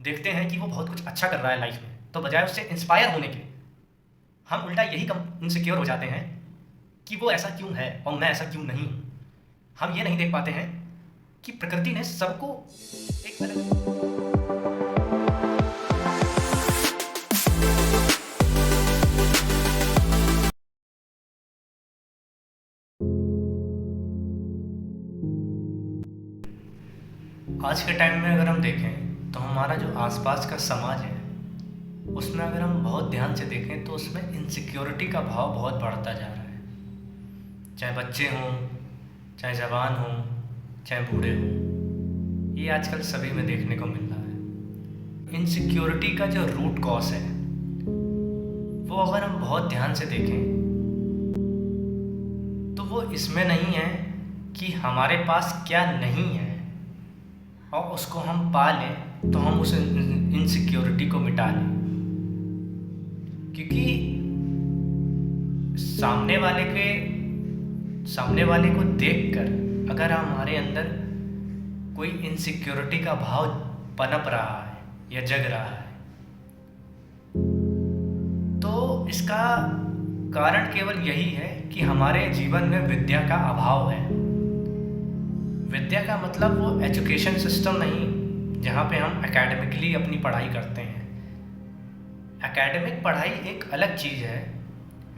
देखते हैं कि वो बहुत कुछ अच्छा कर रहा है लाइफ में, तो बजाय उससे इंस्पायर होने के हम उल्टा यही कम इनसिक्योर हो जाते हैं कि वो ऐसा क्यों है और मैं ऐसा क्यों नहीं हूँ। हम ये नहीं देख पाते हैं कि प्रकृति ने सबको एक अलग। आज के टाइम में अगर हम देखें तो हमारा जो आसपास का समाज है उसमें अगर हम बहुत ध्यान से देखें तो उसमें इनसिक्योरिटी का भाव बहुत बढ़ता जा रहा है। चाहे बच्चे हों, चाहे जवान हों, चाहे बूढ़े हों, ये आजकल सभी में देखने को मिल रहा है। इनसिक्योरिटी का जो रूट कॉज है वो अगर हम बहुत ध्यान से देखें तो वो इसमें नहीं है कि हमारे पास क्या नहीं है और उसको हम पा लें तो हम उस इनसिक्योरिटी को मिटा लें। क्योंकि सामने वाले को देखकर अगर हमारे अंदर कोई इनसिक्योरिटी का भाव पनप रहा है या जग रहा है तो इसका कारण केवल यही है कि हमारे जीवन में विद्या का अभाव है। विद्या का मतलब वो एजुकेशन सिस्टम नहीं जहाँ पे हम एकेडमिकली अपनी पढ़ाई करते हैं। एकेडमिक पढ़ाई एक अलग चीज़ है।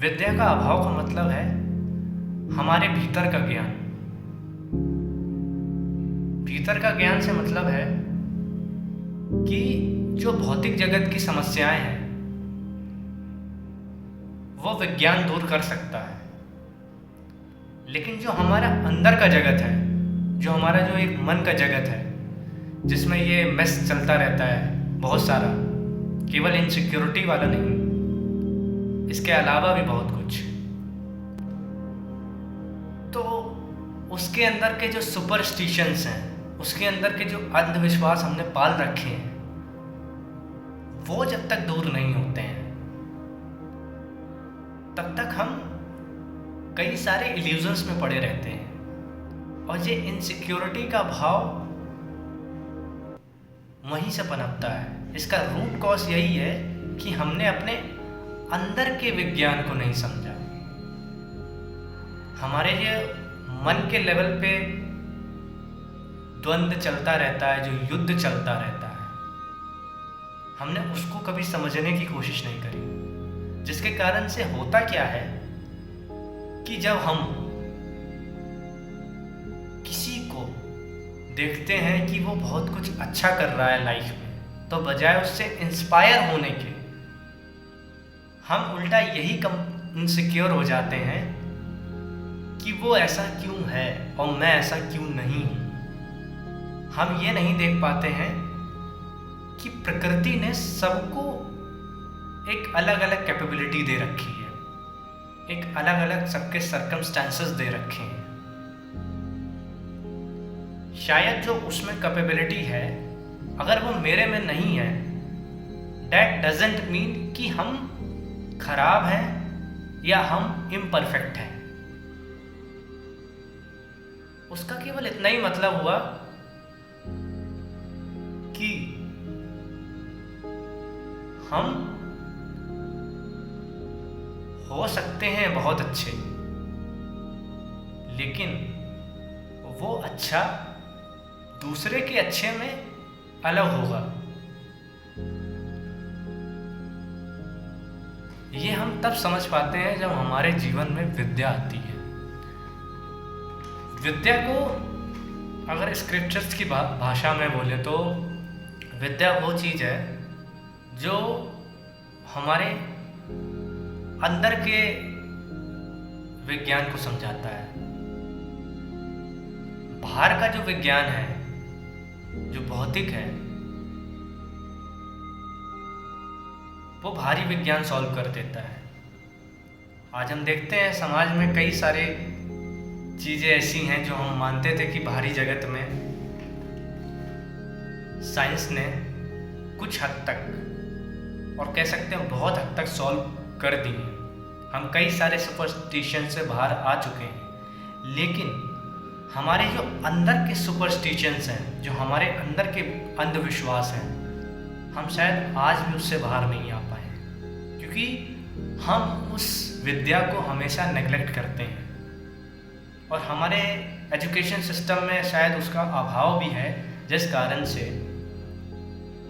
विद्या का अभाव का मतलब है हमारे भीतर का ज्ञान। भीतर का ज्ञान से मतलब है कि जो भौतिक जगत की समस्याएं हैं वो विज्ञान दूर कर सकता है, लेकिन जो हमारा अंदर का जगत है, जो हमारा जो एक मन का जगत है जिसमें ये मेस चलता रहता है बहुत सारा, केवल इनसिक्योरिटी वाला नहीं, इसके अलावा भी बहुत कुछ, तो उसके अंदर के जो सुपरस्टिशंस हैं, उसके अंदर के जो अंधविश्वास हमने पाल रखे हैं, वो जब तक दूर नहीं होते हैं तब तक हम कई सारे इल्यूजन्स में पड़े रहते हैं। और ये इनसिक्योरिटी का भाव वहीं से पनपता है। इसका रूट कॉज यही है कि हमने अपने अंदर के विज्ञान को नहीं समझा। हमारे ये मन के लेवल पे द्वंद्व चलता रहता है, जो युद्ध चलता रहता है, हमने उसको कभी समझने की कोशिश नहीं करी। जिसके कारण से होता क्या है कि जब हम किसी को देखते हैं कि वो बहुत कुछ अच्छा कर रहा है लाइफ में, तो बजाय उससे इंस्पायर होने के हम उल्टा यही कम इनसिक्योर हो जाते हैं कि वो ऐसा क्यों है और मैं ऐसा क्यों नहीं हूँ। हम ये नहीं देख पाते हैं कि प्रकृति ने सबको एक अलग अलग कैपेबिलिटी दे रखी है, एक अलग अलग सबके सर्कमस्टांसेस दे रखे हैं। शायद जो उसमें कैपेबिलिटी है अगर वो मेरे में नहीं है, दैट डजंट मीन कि हम खराब हैं या हम इम्परफेक्ट हैं। उसका केवल इतना ही मतलब हुआ कि हम हो सकते हैं बहुत अच्छे, लेकिन वो अच्छा दूसरे के अच्छे में अलग होगा। ये हम तब समझ पाते हैं जब हमारे जीवन में विद्या आती है। विद्या को अगर स्क्रिप्चर्स की भाषा में बोले तो विद्या वो चीज़ है जो हमारे अंदर के विज्ञान को समझाता है। बाहर का जो विज्ञान है, जो भौतिक है, वो भारी विज्ञान सॉल्व कर देता है। आज हम देखते हैं समाज में कई सारे चीज़ें ऐसी हैं जो हम मानते थे कि बाहरी जगत में साइंस ने कुछ हद तक, और कह सकते हैं बहुत हद तक, सॉल्व कर दी हैं। हम कई सारे सुपरस्टिशन से बाहर आ चुके हैं, लेकिन हमारे जो अंदर के सुपरस्टिशंस हैं, जो हमारे अंदर के अंधविश्वास हैं, हम शायद आज भी उससे बाहर नहीं आ पाए, क्योंकि हम उस विद्या को हमेशा नेग्लेक्ट करते हैं। और हमारे एजुकेशन सिस्टम में शायद उसका अभाव भी है, जिस कारण से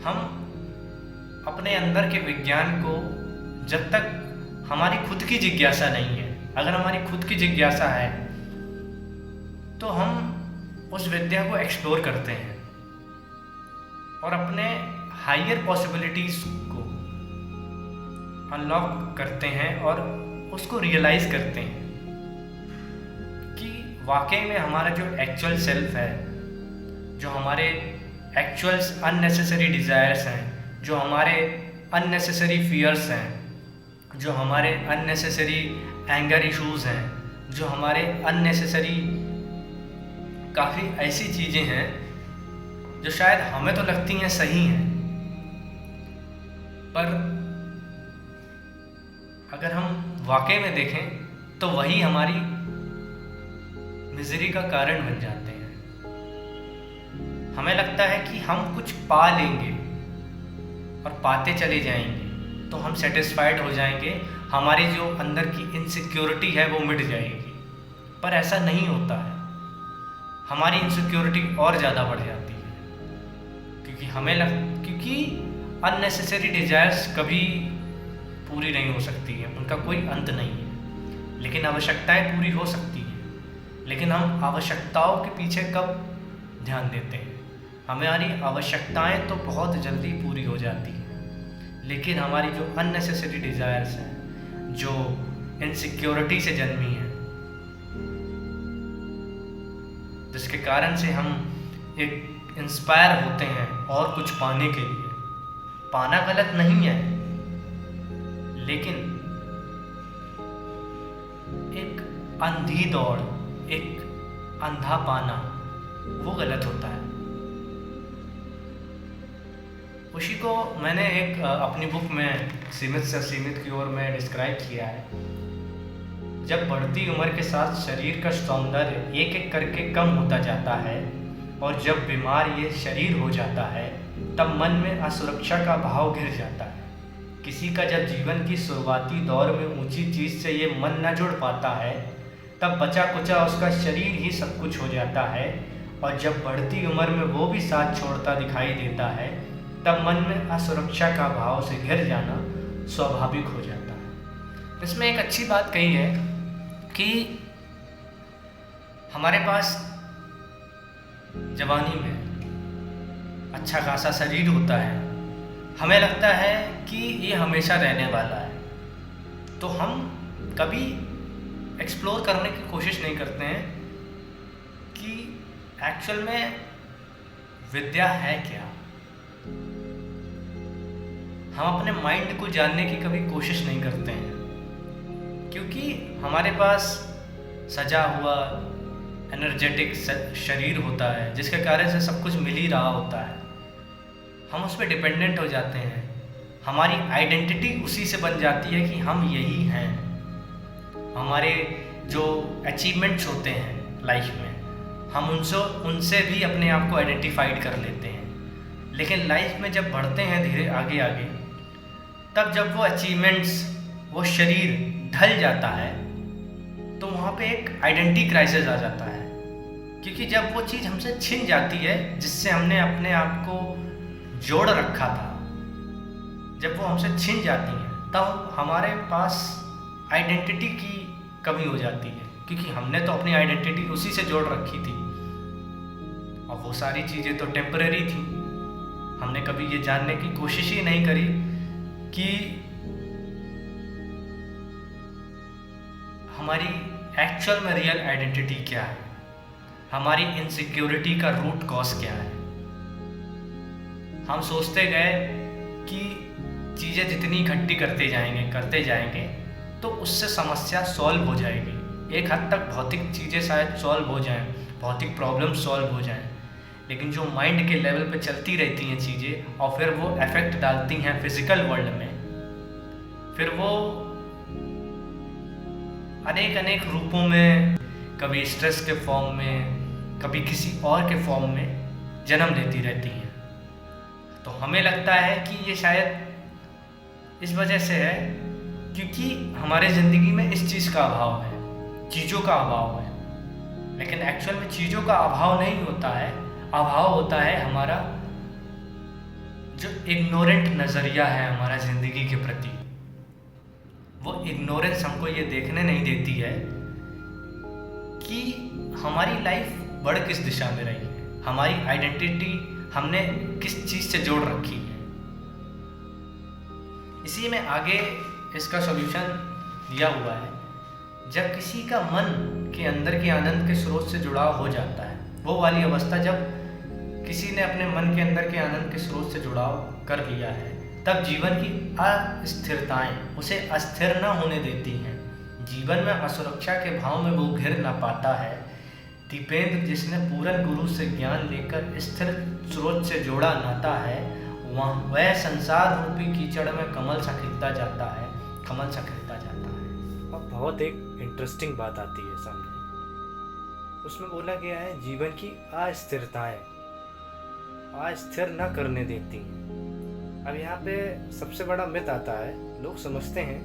हम अपने अंदर के विज्ञान को, जब तक हमारी खुद की जिज्ञासा नहीं है, अगर हमारी खुद की जिज्ञासा है तो हम उस विद्या को एक्सप्लोर करते हैं और अपने हायर पॉसिबिलिटीज़ को अनलॉक करते हैं और उसको रियलाइज़ करते हैं कि वाकई में हमारा जो एक्चुअल सेल्फ है, जो हमारे एक्चुअल्स अननेसेसरी डिज़ायर्स हैं, जो हमारे अननेसेसरी फियर्स हैं, जो हमारे अननेसेसरी एंगर इश्यूज़ हैं, जो हमारे अननेसेसरी काफ़ी ऐसी चीज़ें हैं जो शायद हमें तो लगती हैं सही हैं, पर अगर हम वाकई में देखें तो वही हमारी मिजरी का कारण बन जाते हैं। हमें लगता है कि हम कुछ पा लेंगे और पाते चले जाएंगे तो हम सेटिस्फाइड हो जाएंगे, हमारी जो अंदर की इनसिक्योरिटी है वो मिट जाएगी, पर ऐसा नहीं होता है। हमारी इनसिक्योरिटी और ज़्यादा बढ़ जाती है, क्योंकि अननेसेसरी डिज़ायर्स कभी पूरी नहीं हो सकती है, उनका कोई अंत नहीं है। लेकिन आवश्यकताएं पूरी हो सकती हैं, लेकिन हम आवश्यकताओं के पीछे कब ध्यान देते हैं? हमारी आवश्यकताएं तो बहुत जल्दी पूरी हो जाती हैं, लेकिन हमारी जो अननेसेसरी डिज़ायर्स हैं, जो इनसिक्योरिटी से जन्मी हैं, जिसके कारण से हम एक इंस्पायर होते हैं और कुछ पाने के लिए। पाना गलत नहीं है, लेकिन एक अंधी दौड़, एक अंधा पाना, वो गलत होता है। उसी को मैंने एक अपनी बुक में सीमित से असीमित की ओर में डिस्क्राइब किया है। जब बढ़ती उम्र के साथ शरीर का सौंदर्य एक एक करके कम होता जाता है और जब बीमार ये शरीर हो जाता है, तब मन में असुरक्षा का भाव घिर जाता है। किसी का जब जीवन की शुरुआती दौर में ऊंची चीज़ से ये मन न जुड़ पाता है, तब बचा कुचा उसका शरीर ही सब कुछ हो जाता है, और जब बढ़ती उम्र में वो भी साथ छोड़ता दिखाई देता है, तब मन में असुरक्षा का भाव से घिर जाना स्वाभाविक हो जाता है। इसमें एक अच्छी बात कही है कि हमारे पास जवानी में अच्छा खासा शरीर होता है, हमें लगता है कि ये हमेशा रहने वाला है, तो हम कभी एक्सप्लोर करने की कोशिश नहीं करते हैं कि एक्चुअल में विद्या है क्या। हम अपने माइंड को जानने की कभी कोशिश नहीं करते हैं, क्योंकि हमारे पास सजा हुआ एनर्जेटिक शरीर होता है, जिसके कारण से सब कुछ मिल ही रहा होता है। हम उस पर डिपेंडेंट हो जाते हैं, हमारी आइडेंटिटी उसी से बन जाती है कि हम यही हैं। हमारे जो अचीवमेंट्स होते हैं लाइफ में, हम उनसे भी अपने आप को आइडेंटिफाइड कर लेते हैं। लेकिन लाइफ में जब बढ़ते हैं धीरे आगे आगे, तब जब वो अचीवमेंट्स, वो शरीर ढल जाता है, तो वहाँ पे एक आइडेंटिटी क्राइसिस आ जाता है, क्योंकि जब वो चीज़ हमसे छिन जाती है जिससे हमने अपने आप को जोड़ रखा था, जब वो हमसे छिन जाती हैं, तब हमारे पास आइडेंटिटी की कमी हो जाती है, क्योंकि हमने तो अपनी आइडेंटिटी उसी से जोड़ रखी थी, और वो सारी चीज़ें तो टेम्परेरी थी। हमने कभी ये जानने की कोशिश ही नहीं करी कि हमारी एक्चुअल में रियल आइडेंटिटी क्या है, हमारी इनसिक्योरिटी का रूट कॉज क्या है। हम सोचते गए कि चीज़ें जितनी इकट्ठी करते जाएंगे तो उससे समस्या सॉल्व हो जाएगी। एक हद तक भौतिक चीज़ें शायद सॉल्व हो जाएं, भौतिक प्रॉब्लम सॉल्व हो जाएं, लेकिन जो माइंड के लेवल पे चलती रहती हैं चीज़ें और फिर वो इफेक्ट डालती हैं फिजिकल वर्ल्ड में, फिर वो अनेक रूपों में, कभी स्ट्रेस के फॉर्म में, कभी किसी और के फॉर्म में जन्म लेती रहती हैं। तो हमें लगता है कि ये शायद इस वजह से है क्योंकि हमारे ज़िंदगी में इस चीज़ का अभाव है, चीज़ों का अभाव है। लेकिन एक्चुअल में चीज़ों का अभाव नहीं होता है, अभाव होता है हमारा जो इग्नोरेंट नज़रिया है हमारा ज़िंदगी के प्रति। वो इग्नोरेंस हमको ये देखने नहीं देती है कि हमारी लाइफ बढ़ किस दिशा में रही है, हमारी आइडेंटिटी हमने किस चीज़ से जोड़ रखी है। इसी में आगे इसका सॉल्यूशन दिया हुआ है। जब किसी का मन के अंदर के आनंद के स्रोत से जुड़ाव हो जाता है, वो वाली अवस्था जब किसी ने अपने मन के अंदर के आनंद के स्रोत से जुड़ाव कर लिया है, तब जीवन की अस्थिरताएं उसे अस्थिर न होने देती हैं। जीवन में असुरक्षा के भाव में वो घिर न पाता है। दीपेंद्र जिसने पूरन गुरु से ज्ञान लेकर स्थिर स्रोत से जोड़ा नाता है, वह संसार रूपी कीचड़ में कमल सा खिलता जाता है, कमल सा खिलता जाता है। अब बहुत एक इंटरेस्टिंग बात आती है सामने। उसमें बोला गया है जीवन की अस्थिरताएं अस्थिर न करने देती हैं। अब यहाँ पे सबसे बड़ा मिथ आता है, लोग समझते हैं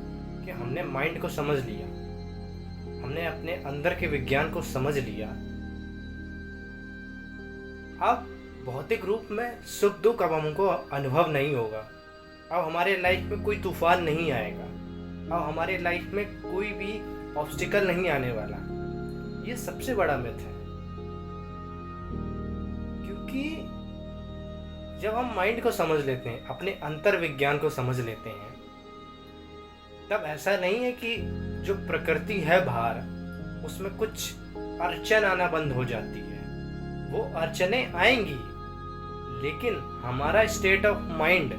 कि हमने माइंड को समझ लिया, हमने अपने अंदर के विज्ञान को समझ लिया, अब भौतिक रूप में सुख दुख अब हमको अनुभव नहीं होगा, अब हमारे लाइफ में कोई तूफान नहीं आएगा, अब हमारे लाइफ में कोई भी ऑब्स्टिकल नहीं आने वाला। ये सबसे बड़ा मिथ है, क्योंकि जब हम माइंड को समझ लेते हैं, अपने अंतर विज्ञान को समझ लेते हैं, तब ऐसा नहीं है कि जो प्रकृति है बाहर उसमें कुछ अड़चन आना बंद हो जाती है। वो अड़चने आएंगी, लेकिन हमारा स्टेट ऑफ माइंड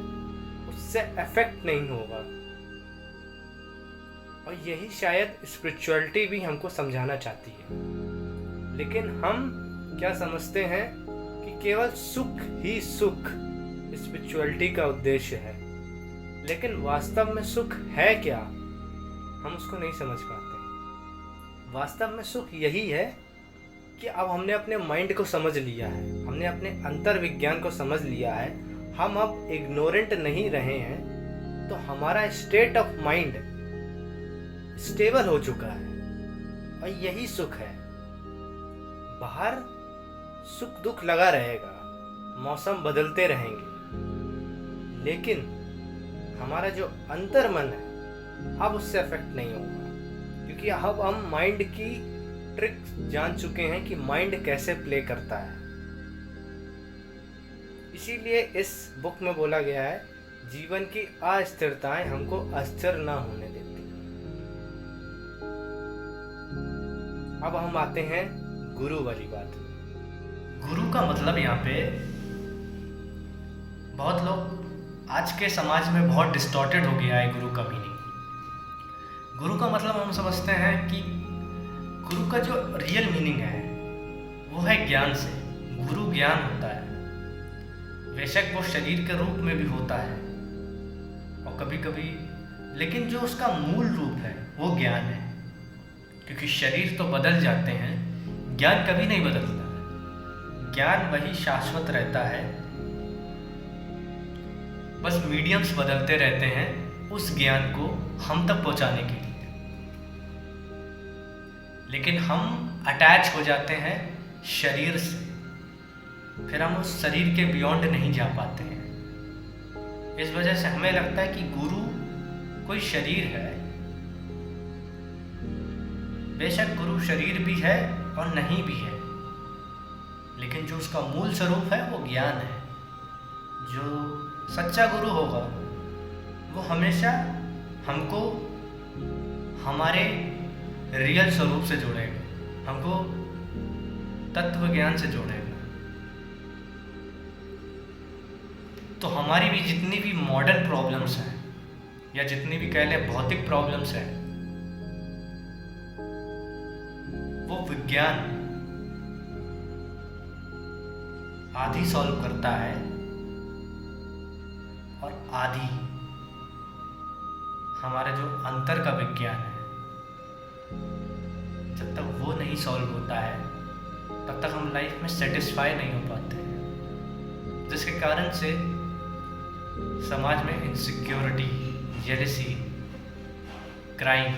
उससे अफेक्ट नहीं होगा। और यही शायद स्पिरिचुअलिटी भी हमको समझाना चाहती है। लेकिन हम क्या समझते हैं कि केवल सुख ही सुख स्पिरिचुअलिटी का उद्देश्य है, लेकिन वास्तव में सुख है क्या, हम उसको नहीं समझ पाते। वास्तव में सुख यही है कि अब हमने अपने माइंड को समझ लिया है, हमने अपने अंतर विज्ञान को समझ लिया है, हम अब इग्नोरेंट नहीं रहे हैं, तो हमारा स्टेट ऑफ माइंड स्टेबल हो चुका है और यही सुख है। बाहर सुख दुख लगा रहेगा, मौसम बदलते रहेंगे, लेकिन हमारा जो अंतर मन है अब उससे अफेक्ट नहीं होगा, क्योंकि अब हम माइंड की ट्रिक जान चुके हैं कि माइंड कैसे प्ले करता है। इसीलिए इस बुक में बोला गया है जीवन की अस्थिरताएं हमको अस्थिर ना होने देती। अब हम आते हैं गुरु वाली बात। गुरु का मतलब यहाँ पे बहुत लोग आज के समाज में बहुत डिस्टॉर्टेड हो गया है गुरु का मीनिंग। गुरु का मतलब हम समझते हैं कि गुरु का जो रियल मीनिंग है वो है ज्ञान से। गुरु ज्ञान होता है, बेशक वो शरीर के रूप में भी होता है और कभी कभी, लेकिन जो उसका मूल रूप है वो ज्ञान है। क्योंकि शरीर तो बदल जाते हैं, ज्ञान कभी नहीं बदलता है। ज्ञान वही शाश्वत रहता है, बस मीडियम्स बदलते रहते हैं उस ज्ञान को हम तक पहुंचाने के लिए। लेकिन हम अटैच हो जाते हैं शरीर से, फिर हम उस शरीर के बियॉन्ड नहीं जा पाते हैं। इस वजह से हमें लगता है कि गुरु कोई शरीर है। बेशक गुरु शरीर भी है और नहीं भी है, लेकिन जो उसका मूल स्वरूप है वो ज्ञान है। जो सच्चा गुरु होगा वो हमेशा हमको हमारे रियल स्वरूप से जोड़ेगा, हमको तत्व ज्ञान से जोड़ेगा। तो हमारी भी जितनी भी मॉडर्न प्रॉब्लम्स हैं या जितनी भी कह लें भौतिक प्रॉब्लम्स हैं, वो विज्ञान आधी सॉल्व करता है और आधी हमारा जो अंतर का विज्ञान है, जब तक वो नहीं सॉल्व होता है तब तक हम लाइफ में सेटिस्फाई नहीं हो पाते हैं। जिसके कारण से समाज में इनसिक्योरिटी, जेलसी, क्राइम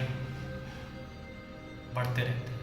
बढ़ते रहते हैं।